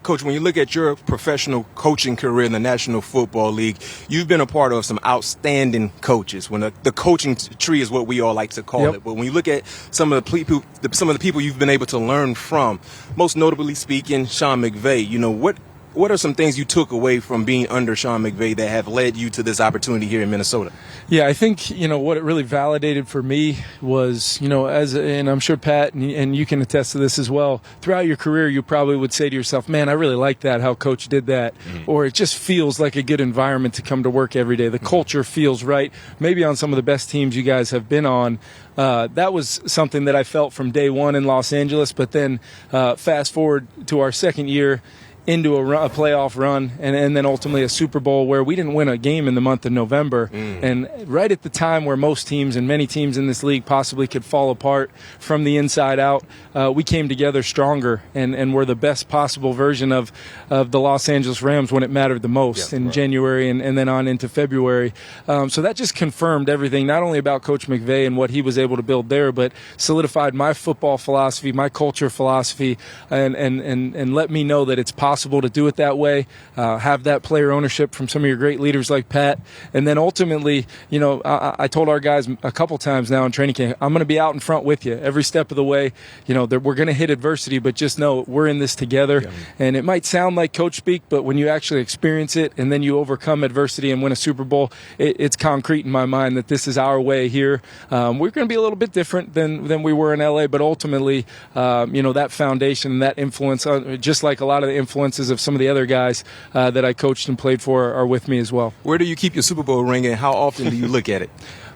Coach, when you look at your professional coaching career in the National Football League, you've been a part of some outstanding coaches. When the coaching tree is what we all like to call it. But when you look at some of the people you've been able to learn from, most notably speaking, Sean McVay, what are some things you took away from being under Sean McVay that have led you to this opportunity here in Minnesota? Yeah, I think, what it really validated for me was, and I'm sure Pat and you can attest to this as well, throughout your career you probably would say to yourself, man, I really like that, how Coach did that. Mm-hmm. Or it just feels like a good environment to come to work every day. The culture feels right. Maybe on some of the best teams you guys have been on, that was something that I felt from day one in Los Angeles. But then fast forward to our second year, into a playoff run, and then ultimately a Super Bowl where we didn't win a game in the month of November. And right at the time where most teams and many teams in this league possibly could fall apart from the inside out, we came together stronger and were the best possible version of the Los Angeles Rams when it mattered the most in January and then on into February. So that just confirmed everything, not only about Coach McVay and what he was able to build there, but solidified my football philosophy, my culture philosophy, and let me know that it's possible to do it that way, have that player ownership from some of your great leaders like Pat. And then ultimately, I told our guys a couple times now in training camp, I'm going to be out in front with you every step of the way. We're going to hit adversity, but just know we're in this together. Yeah. And it might sound like coach speak, but when you actually experience it and then you overcome adversity and win a Super Bowl, it's concrete in my mind that this is our way here. We're going to be a little bit different than we were in LA, but ultimately, that foundation and that influence, just like a lot of the influences of some of the other guys that I coached and played for are with me as well. Where do you keep your Super Bowl ring, and how often do you look at it?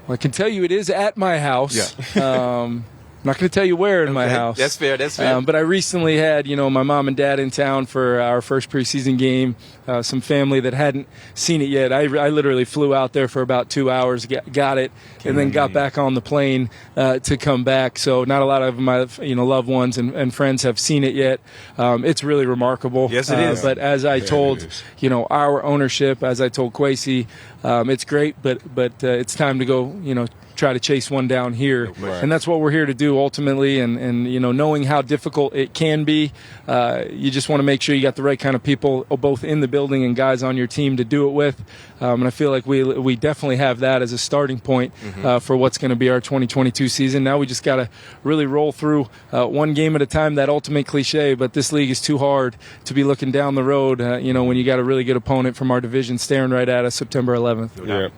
Well, I can tell you it is at my house. Yeah. I'm not going to tell you where in my house. That's fair. But I recently had, my mom and dad in town for our first preseason game, some family that hadn't seen it yet. I literally flew out there for about 2 hours, got it, and then got back on the plane to come back. So not a lot of my loved ones and friends have seen it yet. It's really remarkable. Yes, it is. But as I told, our ownership, as I told Kwesi, it's great, but it's time to go, try to chase one down here. Right. And that's what we're here to do ultimately. And knowing how difficult it can be, you just want to make sure you got the right kind of people both in the building and guys on your team to do it with. And I feel like we definitely have that as a starting point for what's going to be our 2022 season. Now we just got to really roll through one game at a time, that ultimate cliche, but this league is too hard to be looking down the road, when you got a really good opponent from our division staring right at us September 11th. Yeah.